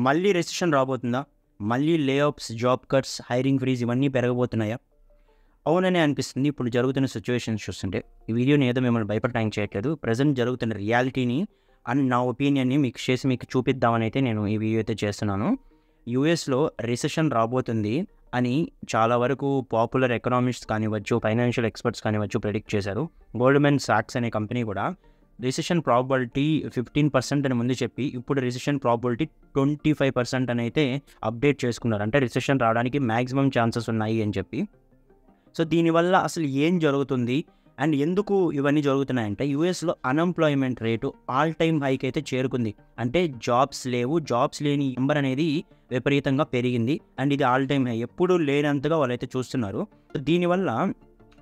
మళ్ళీ రెసిషన్ రాబోతుందా? మళ్ళీ లే offs, job cuts, hiring freeze ఇవన్నీ పెరగబోతున్నాయా? అవుననే అనిపిస్తుంది ఇప్పుడు జరుగుతున్న సిచ్యువేషన్స్ చూస్తుంటే. ఈ వీడియోని ఏదో మిమ్మల్ని భయపడటానికి చేయట్లేదు. ప్రెజెంట్ జరుగుతున్న రియాలిటీని అండ్ నా ఒపీనియన్ని మీకు చూపిద్దామని అయితే నేను ఈ వీడియో అయితే చేస్తున్నాను. యూఎస్లో రిసెషన్ రాబోతుంది అని చాలా వరకు పాపులర్ ఎకనామిస్ట్స్ కానివ్వచ్చు, ఫైనాన్షియల్ ఎక్స్పర్ట్స్ కానివ్వచ్చు ప్రెడిక్ట్ చేశారు. గోల్డ్‌మెన్ సాక్స్ అనే కంపెనీ కూడా రిసెషన్ ప్రాబబిలిటీ 15% అని ముందు చెప్పి, ఇప్పుడు రిసెషన్ ప్రాబబిలిటీ 25% అని అయితే అప్డేట్ చేసుకున్నారు. అంటే రిసెషన్ రావడానికి మ్యాక్సిమం ఛాన్సెస్ ఉన్నాయి అని చెప్పి. సో దీనివల్ల అసలు ఏం జరుగుతుంది అండ్ ఎందుకు ఇవన్నీ జరుగుతున్నాయంటే, యూఎస్లో అన్‌ఎంప్లాయ్‌మెంట్ రేటు ఆల్ టైమ్ హైకి అయితే చేరుకుంది. అంటే జాబ్స్ లేవు, జాబ్స్ లేని నంబర్ అనేది విపరీతంగా పెరిగింది అండ్ ఇది ఆల్ టైమ్ హై. ఎప్పుడూ లేనంతగా వాళ్ళైతే చూస్తున్నారు. దీనివల్ల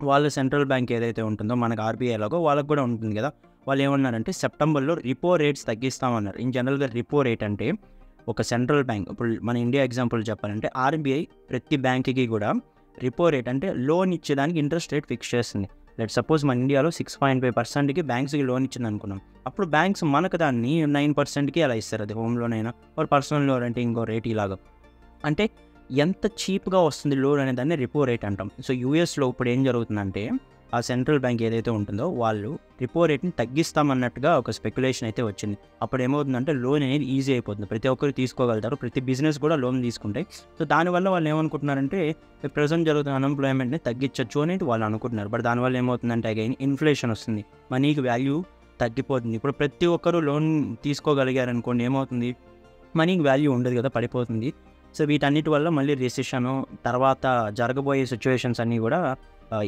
వాళ్ళ సెంట్రల్ బ్యాంక్ ఏదైతే ఉంటుందో మనకు ఆర్బీఐ లాగో వాళ్ళకు కూడా ఉంటుంది కదా. వాళ్ళు ఏమన్నారంటే సెప్టెంబర్లో రిపో రేట్స్ తగ్గిస్తామన్నారు. ఇన్ జనరల్గా రిపో రేట్ అంటే ఒక సెంట్రల్ బ్యాంక్, ఇప్పుడు మన ఇండియా ఎగ్జాంపుల్ చెప్పాలంటే ఆర్బీఐ ప్రతి బ్యాంక్కి కూడా రిపో రేట్ అంటే లోన్ ఇచ్చేదానికి ఇంట్రెస్ట్ రేట్ ఫిక్స్ చేస్తుంది. లెట్ సపోజ్ మన ఇండియాలో 6.5%కి బ్యాంక్స్కి లోన్ ఇచ్చింది అనుకున్నాం. అప్పుడు బ్యాంక్స్ మనకు దాన్ని 9%కి అలా ఇస్తారు. అది హోమ్ లోన్ అయినా ఒక పర్సనల్ లోన్ అంటే ఇంకో రేట్ ఇలాగా. అంటే ఎంత చీప్గా వస్తుంది లోన్ అనే దాన్ని రిపో రేట్ అంటాం. సో యూఎస్లో ఇప్పుడు ఏం జరుగుతుందంటే ఆ సెంట్రల్ బ్యాంక్ ఏదైతే ఉంటుందో వాళ్ళు రిపో రేట్ని తగ్గిస్తామన్నట్టుగా ఒక స్పెక్యులేషన్ అయితే వచ్చింది. అప్పుడు ఏమవుతుందంటే లోన్ అనేది ఈజీ అయిపోతుంది, ప్రతి ఒక్కరు తీసుకోగలుగుతారు, ప్రతి బిజినెస్ కూడా లోన్ తీసుకుంటాయి. సో దానివల్ల వాళ్ళు ఏమనుకుంటున్నారంటే ప్రజెంట్ జరుగుతున్న అన్‌ఎంప్లాయ్‌మెంట్ని తగ్గించవచ్చు అనేది వాళ్ళు అనుకుంటున్నారు. బట్ దానివల్ల ఏమవుతుందంటే అగైన్ ఇన్ఫ్లేషన్ వస్తుంది, మనీకి వాల్యూ తగ్గిపోతుంది. ఇప్పుడు ప్రతి ఒక్కరు లోన్ తీసుకోగలిగారనుకోండి ఏమవుతుంది, మనీకి వాల్యూ ఉండదు కదా, పడిపోతుంది. సో వీటన్నిటి వల్ల మళ్ళీ రిసెషన్ తర్వాత జరగబోయే సిచ్యువేషన్స్ అన్నీ కూడా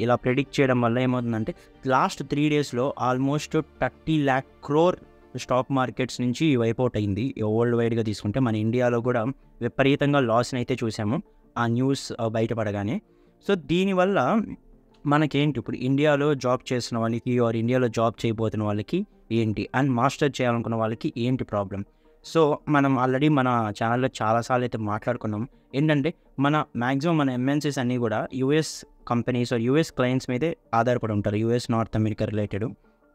ఇలా ప్రెడిక్ట్ చేయడం వల్ల ఏమవుతుందంటే లాస్ట్ 3 డేస్లో almost 30 lakh crore stock markets నుంచి వైపౌట్ అయింది. వరల్డ్ వైడ్గా తీసుకుంటే మన ఇండియాలో కూడా విపరీతంగా లాస్ని అయితే చూసాము ఆ న్యూస్ బయటపడగానే. సో దీనివల్ల మనకేంటి, ఇప్పుడు ఇండియాలో జాబ్ చేసిన వాళ్ళకి ఆర్ ఇండియాలో జాబ్ చేయబోతున్న వాళ్ళకి ఏంటి, అండ్ మాస్టర్ చేయాలనుకున్న వాళ్ళకి ఏంటి ప్రాబ్లం. సో మనం ఆల్రెడీ మన ఛానల్లో చాలాసార్లు అయితే మాట్లాడుకున్నాం. ఏంటంటే మ్యాక్సిమం మన ఎంఎన్సీస్ అన్నీ కూడా యూఎస్ కంపెనీస్ యూఎస్ క్లయింట్స్ మీదే ఆధారపడి ఉంటారు. US north America related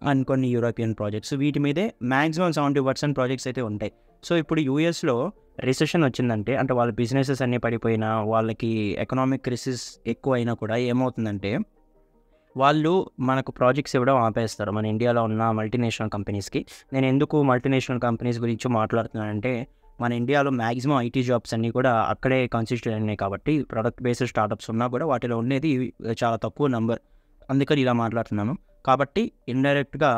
and కొన్ని యూరోపియన్ ప్రాజెక్ట్స్, వీటి మీదే మ్యాక్సిమం 70% ప్రాజెక్ట్స్ అయితే ఉంటాయి. సో ఇప్పుడు యూఎస్లో రిసెషన్ వచ్చిందంటే, అంటే వాళ్ళ బిజినెసెస్ అన్నీ పడిపోయినా, వాళ్ళకి ఎకనామిక్ క్రైసిస్ ఎక్కువ అయినా కూడా ఏమవుతుందంటే వాళ్ళు మనకు ప్రాజెక్ట్స్ ఇవ్వడం ఆపేస్తారు మన ఇండియాలో ఉన్న మల్టీనేషనల్ కంపెనీస్కి. నేను ఎందుకు మల్టీనేషనల్ కంపెనీస్ గురించి మాట్లాడుతున్నానంటే, మన ఇండియాలో మ్యాక్సిమం ఐటీ జాబ్స్ అన్నీ కూడా అక్కడే కన్సిస్టర్ అయినాయి కాబట్టి ప్రొడక్ట్ బేస్డ్ స్టార్టప్స్ ఉన్నా కూడా వాటిలో ఉండేది చాలా తక్కువ నెంబర్. అందుకని ఇలా మాట్లాడుతున్నాను. కాబట్టి ఇండైరెక్ట్గా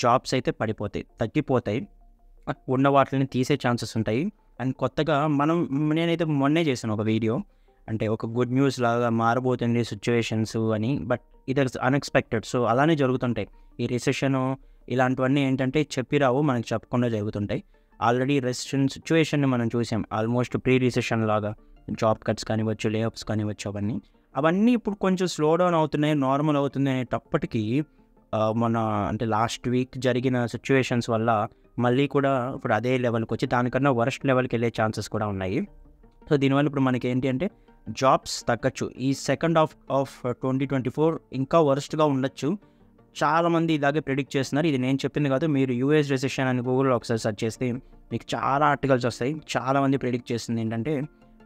జాబ్స్ అయితే తగ్గిపోతాయి, ఉన్న వాటిని తీసే ఛాన్సెస్ ఉంటాయి. అండ్ కొత్తగా నేనైతే మొన్నే చేశాను ఒక వీడియో, అంటే ఒక గుడ్ న్యూస్ లాగా మారబోతుంది సిచ్యువేషన్స్ అని. బట్ ఇది అన్ఎక్స్పెక్టెడ్. సో అలానే జరుగుతుంటాయి ఈ రిసెషను, ఇలాంటివన్నీ ఏంటంటే చెప్పిరావు, మనకు చెప్పకుండా జరుగుతుంటాయి. ఆల్రెడీ రిసెషన్ సిచ్యువేషన్ని మనం చూసాం, ఆల్మోస్ట్ ప్రీ రిసెషన్ లాగా జాబ్ కట్స్ కానివ్వచ్చు, లే ఆఫ్స్ కానివ్వచ్చు, అవన్నీ ఇప్పుడు కొంచెం స్లో డౌన్ అవుతున్నాయి, నార్మల్ అవుతుంది అనేటప్పటికీ అంటే లాస్ట్ వీక్ జరిగిన సిచ్యువేషన్స్ వల్ల మళ్ళీ కూడా ఇప్పుడు అదే లెవెల్కి వచ్చి దానికన్నా వరస్ట్ లెవెల్కి వెళ్ళే ఛాన్సెస్ కూడా ఉన్నాయి. సో దీనివల్ల ఇప్పుడు మనకి ఏంటి అంటే జాబ్స్ తగ్గచ్చు. ఈ సెకండ్ హాఫ్ ఆఫ్ 2024 ఇంకా వరస్ట్గా ఉండొచ్చు. చాలామంది ఇలాగే ప్రెడిక్ట్ చేస్తున్నారు. ఇది నేను చెప్పింది కాదు, మీరు యూఎస్ రిసెషన్ అని గూగుల్లో ఒకసారి సెర్చ్ చేస్తే మీకు చాలా ఆర్టికల్స్ వస్తాయి. చాలామంది ప్రెడిక్ట్ చేస్తుంది ఏంటంటే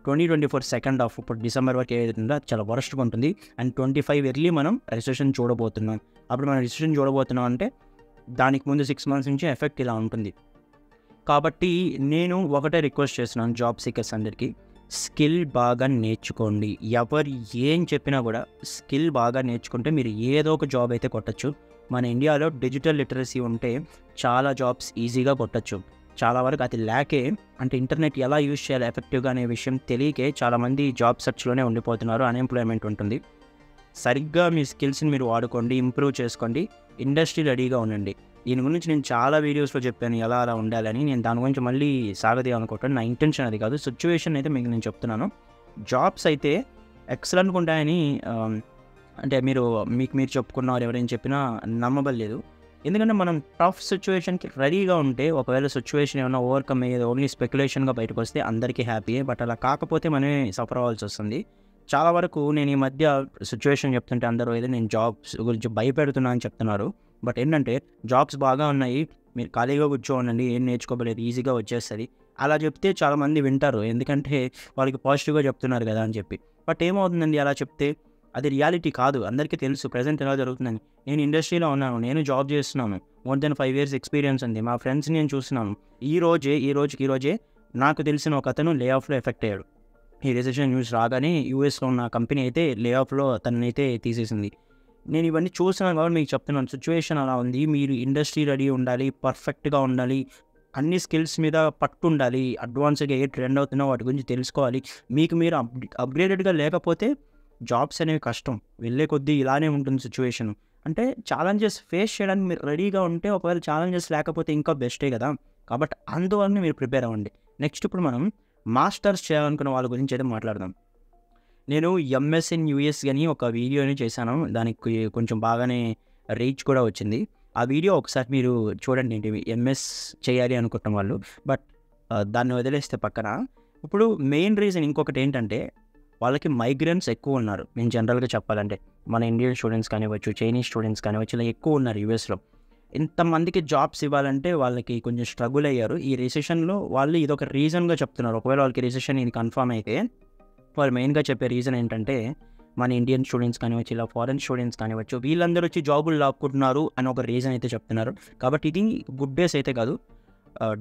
2024 సెకండ్ హాఫ్, ఇప్పుడు డిసెంబర్ వరకు ఏదైతే ఉందో చాలా వరస్ట్గా ఉంటుంది. అండ్ 25 ఎర్లీ మనం రిసెషన్ చూడబోతున్నాం. అప్పుడు మనం రిసెషన్ చూడబోతున్నాం అంటే దానికి ముందు 6 months నుంచి ఎఫెక్ట్ ఇలా ఉంటుంది. కాబట్టి నేను ఒకటే రిక్వెస్ట్ చేస్తున్నాను జాబ్ సీకర్స్ అందరికీ, స్కిల్ బాగా నేర్చుకోండి. ఎవరు ఏం చెప్పినా కూడా స్కిల్ బాగా నేర్చుకుంటే మీరు ఏదో ఒక జాబ్ అయితే కొట్టచ్చు. మన ఇండియాలో డిజిటల్ లిటరసీ ఉంటే చాలా జాబ్స్ ఈజీగా కొట్టచ్చు. చాలా వరకు అది లేకే, అంటే ఇంటర్నెట్ ఎలా యూజ్ చేయాలి ఎఫెక్టివ్గా అనే విషయం తెలియకే చాలామంది జాబ్ సెర్చ్లోనే ఉండిపోతున్నారు, అన్ఎంప్లాయ్మెంట్ ఉంటుంది. సరిగ్గా మీ స్కిల్స్ని మీరు వాడుకోండి, ఇంప్రూవ్ చేసుకోండి, ఇండస్ట్రీ రెడీగా ఉండండి. దీని గురించి నేను చాలా వీడియోస్లో చెప్పాను ఎలా అలా ఉండాలని. నేను దాని గురించి మళ్ళీ సాగదీయాలనుకుంటాను, నా ఇంటెన్షన్ అది కాదు. సిచ్యువేషన్ అయితే మీకు నేను చెప్తున్నాను. జాబ్స్ అయితే ఎక్సలెంట్గా ఉంటాయని అంటే మీరు చెప్పుకున్నారు, ఎవరైనా చెప్పినా నమ్మబడలేదు. ఎందుకంటే మనం టఫ్ సిచ్యువేషన్కి రెడీగా ఉంటే, ఒకవేళ సిచ్యువేషన్ ఏమైనా ఓవర్కమ్ అయ్యేది ఓన్లీ స్పెక్యులేషన్గా బయటకు వస్తే అందరికీ హ్యాపీయే. బట్ అలా కాకపోతే మనమే సఫర్ అవ్వాల్సి వస్తుంది. చాలా వరకు నేను ఈ మధ్య సిచ్యువేషన్ చెప్తుంటే అందరూ ఏదో నేను జాబ్స్ గురించి భయపెడుతున్నా అని చెప్తున్నారు. బట్ ఏంటంటే జాబ్స్ బాగా ఉన్నాయి, మీరు ఖాళీగా కూర్చోండి, ఏం నేర్చుకోబలేదు, ఈజీగా వచ్చేస్తుంది అలా చెప్తే చాలామంది వింటారు, ఎందుకంటే వాళ్ళకి పాజిటివ్గా చెప్తున్నారు కదా అని చెప్పి. బట్ ఏమవుతుందండి అలా చెప్తే, అది రియాలిటీ కాదు. అందరికీ తెలుసు ప్రెజెంట్ ఎలా జరుగుతుందని. నేను ఇండస్ట్రీలో ఉన్నాను, నేను జాబ్ చేస్తున్నాను, మోర్ దెన్ 5 years ఎక్స్పీరియన్స్ ఉంది. మా ఫ్రెండ్స్ని నేను చూస్తున్నాను. ఈ రోజే నాకు తెలిసిన ఒక అతను లే ఆఫ్లో ఎఫెక్ట్ అయ్యాడు. ఈ రిసెషన్ న్యూస్ రాగానే యూఎస్లో ఉన్న కంపెనీ అయితే లే ఆఫ్లో తననైతే తీసేసింది. నేను ఇవన్నీ చూస్తున్నాను కాబట్టి మీకు చెప్తున్నాను, సిచ్యువేషన్ అలా ఉంది. మీరు ఇండస్ట్రీ రెడీ ఉండాలి, పర్ఫెక్ట్గా ఉండాలి, అన్ని స్కిల్స్ మీద పట్టు ఉండాలి, అడ్వాన్స్గా ఏ ట్రెండ్ అవుతుందో వాటి గురించి తెలుసుకోవాలి. మీకు మీరు అప్గ్రేడెడ్గా లేకపోతే జాబ్స్ అనేవి కష్టం. వెళ్ళే కొద్దీ ఇలానే ఉంటుంది సిచ్యువేషన్. అంటే ఛాలెంజెస్ ఫేస్ చేయడానికి మీరు రెడీగా ఉంటే, ఒకవేళ ఛాలెంజెస్ లేకపోతే ఇంకా బెస్టే కదా. కాబట్టి అందువల్ల మీరు ప్రిపేర్ అవ్వండి. నెక్స్ట్ ఇప్పుడు మనం మాస్టర్స్ చేయాలనుకున్న వాళ్ళ గురించి అయితే మాట్లాడదాం. నేను ఎంఎస్ ఇన్ యూఎస్ అని ఒక వీడియోని చేశాను. దానికి కొంచెం బాగానే రీచ్ కూడా వచ్చింది. ఆ వీడియో ఒకసారి మీరు చూడండి, ఎంఎస్ చేయాలి అనుకుంటున్న వాళ్ళు. బట్ దాన్ని వదిలేస్తే పక్కన, ఇప్పుడు మెయిన్ రీజన్ ఇంకొకటి ఏంటంటే, వాళ్ళకి మైగ్రెంట్స్ ఎక్కువ ఉన్నారు. నేను జనరల్గా చెప్పాలంటే మన ఇండియన్ స్టూడెంట్స్ కానివ్వచ్చు, చైనీస్ స్టూడెంట్స్ కానివ్వచ్చు, ఇలా ఎక్కువ ఉన్నారు యూఎస్లో. ఇంతమందికి జాబ్స్ ఇవ్వాలంటే వాళ్ళకి కొంచెం స్ట్రగుల్ అయ్యారు. ఈ రిసెషన్లో వాళ్ళు ఇదొక రీజన్గా చెప్తున్నారు. ఒకవేళ వాళ్ళకి రిసెషన్ ఇది కన్ఫర్మ్ అయితే వాళ్ళు మెయిన్గా చెప్పే రీజన్ ఏంటంటే, మన ఇండియన్ స్టూడెంట్స్ కానివచ్చు, ఇలా ఫారెన్ స్టూడెంట్స్ కానివచ్చు, వీళ్ళందరూ వచ్చి జాబులు లాక్కుంటున్నారు అని ఒక రీజన్ అయితే చెప్తున్నారు. కాబట్టి ఇది గుడ్ డేస్ అయితే కాదు.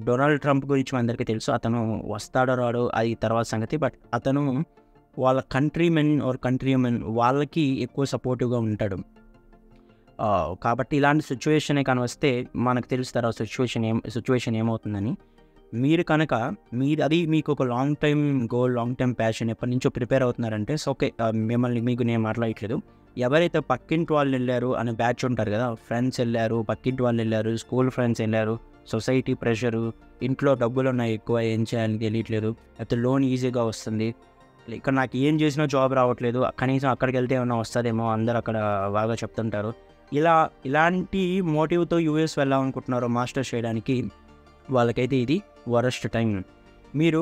డొనాల్డ్ ట్రంప్ గురించి మనందరికీ తెలుసు. అతను వస్తాడో రాడో అది తర్వాత సంగతి. బట్ అతను వాళ్ళ కంట్రీమెన్ వాళ్ళకి ఎక్కువ సపోర్టివ్గా ఉంటాడు. కాబట్టి ఇలాంటి సిచ్యువేషనే కానీ వస్తే మనకు తెలుసు తర్వాత సిచ్యువేషన్ ఏమవుతుందని. మీరు కనుక అది మీకు ఒక long time goal, long time passion, ఎప్పటి నుంచో ప్రిపేర్ అవుతున్నారంటే ఓకే. మీకు నేను మాట్లాడట్లేదు. ఎవరైతే పక్కింటి వాళ్ళు వెళ్ళారు అనే బ్యాచ్ ఉంటారు కదా, ఫ్రెండ్స్ వెళ్ళారు, పక్కింటి వాళ్ళు వెళ్ళారు, స్కూల్ ఫ్రెండ్స్ వెళ్ళారు, సొసైటీ ప్రెషరు, ఇంట్లో డబ్బులు ఉన్నాయి ఎక్కువ, ఏం చేయాలని తెలియట్లేదు, అయితే లోన్ ఈజీగా వస్తుంది, ఇక్కడ నాకు ఏం చేసినా జాబ్ రావట్లేదు, కనీసం అక్కడికి వెళ్తే ఏమైనా వస్తుందేమో, అందరు అక్కడ బాగా చెప్తుంటారు, ఇలాంటి మోటివ్తో యూఎస్ వెళ్ళాలనుకుంటున్నారు మాస్టర్స్ చేయడానికి, వాళ్ళకైతే ఇది వరస్ట్ టైం. మీరు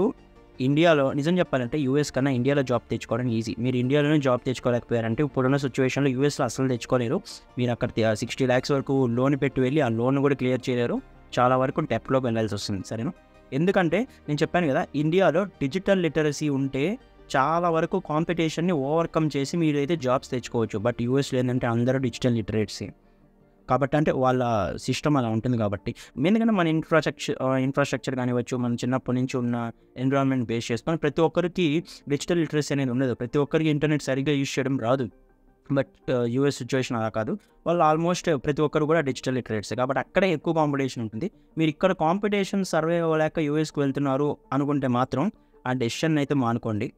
ఇండియాలో నిజం చెప్పాలంటే యూఎస్ కన్నా ఇండియాలో జాబ్ తెచ్చుకోవడం ఈజీ. మీరు ఇండియాలోనే జాబ్ తెచ్చుకోలేకపోయారంటే ఇప్పుడున్న సిచ్యువేషన్లో యూఎస్లో అసలు తెచ్చుకోలేరు. మీరు అక్కడ 60 lakhs వరకు లోన్ పెట్టి వెళ్ళి ఆ లోన్ కూడా క్లియర్ చేయలేరు. చాలా వరకు డెప్లోకి వెళ్ళాల్సి వస్తుంది. సరేనా? ఎందుకంటే నేను చెప్పాను కదా, ఇండియాలో డిజిటల్ లిటరసీ ఉంటే చాలా వరకు కాంపిటీషన్ని ఓవర్కమ్ చేసి మీరు అయితే జాబ్స్ తెచ్చుకోవచ్చు. బట్ యూఎస్లో ఏంటంటే అందరూ డిజిటల్ లిటరేట్సీ కాబట్టి, అంటే వాళ్ళ సిస్టమ్ అలా ఉంటుంది కాబట్టి. ఎందుకంటే మన ఇన్ఫ్రాస్ట్రక్చర్ కానివచ్చు, మన చిన్నప్పటి నుంచి ఉన్న ఎన్విరాన్మెంట్ బేస్ చేసుకొని ప్రతి ఒక్కరికి డిజిటల్ లిటరసీ అనేది ఉండదు. ప్రతి ఒక్కరికి ఇంటర్నెట్ సరిగ్గా యూజ్ చేయడం రాదు. బట్ యూఎస్ సిచ్యువేషన్ అలా కాదు. వాళ్ళు ఆల్మోస్ట్ ప్రతి ఒక్కరు కూడా డిజిటల్ లిటరేట్సీ కాబట్టి అక్కడే ఎక్కువ కాంపిటీషన్ ఉంటుంది. మీరు ఇక్కడ కాంపిటీషన్ సర్వే అవ్వలేక యూఎస్కి వెళ్తున్నారు అనుకుంటే మాత్రం ఆ డెసిషన్ అయితే మానుకోండి.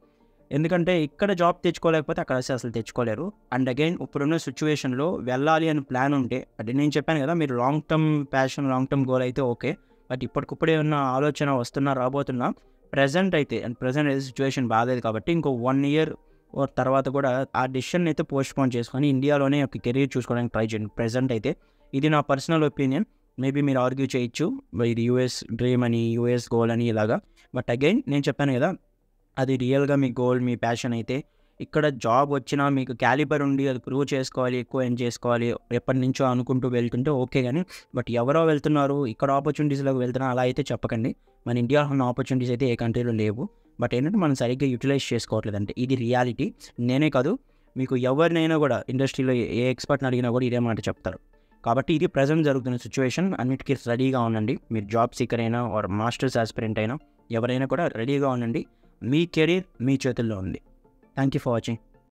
ఎందుకంటే ఇక్కడ జాబ్ తెచ్చుకోలేకపోతే అక్కడ అసలు తెచ్చుకోలేరు. అండ్ అగైన్ ఇప్పుడున్న సిచ్యువేషన్లో వెళ్ళాలి అని ప్లాన్ ఉంటే, అంటే నేను చెప్పాను కదా, మీరు long term passion, long term goal అయితే ఓకే. బట్ ఇప్పటికప్పుడే ఉన్న ఆలోచన రాబోతున్నా ప్రజెంట్ అయితే సిచ్యువేషన్ బాగాలేదు కాబట్టి ఇంకో 1 year తర్వాత కూడా ఆ డెసిషన్ అయితే పోస్ట్పోన్ చేసుకొని ఇండియాలోనే ఒక కెరీర్ చూసుకోవడానికి ట్రై చేయండి. ప్రజెంట్ అయితే ఇది నా పర్సనల్ ఒపీనియన్. మేబీ మీరు ఆర్గ్యూ చేయొచ్చు, ఇది యూఎస్ డ్రీమ్ అని, యూఎస్ గోల్ అని ఇలాగా. బట్ అగైన్ నేను చెప్పాను కదా, అది రియల్గా మీ గోల్, మీ ప్యాషన్ అయితే ఇక్కడ జాబ్ వచ్చినా మీకు క్యాలిబర్ ఉండి అది ప్రూవ్ చేసుకోవాలి, ఎక్కువ ఏం చేసుకోవాలి, ఎప్పటి నుంచో అనుకుంటూ వెళ్తుంటే ఓకే. కానీ బట్ ఎవరో వెళ్తున్నారు, ఇక్కడ ఆపర్చునిటీస్లోకి వెళ్తున్నా అలా అయితే చెప్పకండి. మన ఇండియాలో ఉన్న ఆపర్చునిటీస్ అయితే ఏ కంట్రీలో లేవు. బట్ ఏంటంటే మనం సరిగ్గా యూటిలైజ్ చేసుకోవట్లేదంటే ఇది రియాలిటీ. నేనే కాదు, మీకు ఎవరినైనా కూడా ఇండస్ట్రీలో ఏ ఎక్స్పర్ట్ని అడిగినా కూడా ఇదే మాట చెప్తారు. కాబట్టి ఇది ప్రజెంట్ జరుగుతున్న సిచ్యువేషన్. అన్నిటికీ రెడీగా ఉండండి. మీరు జాబ్ సీకర్ అయినా ఆర్ మాస్టర్స్ ఆస్పిరెంట్ అయినా ఎవరైనా కూడా రెడీగా ఉండండి. మీ కెరీర్ మీ చేతుల్లో ఉంది. Thank you for watching.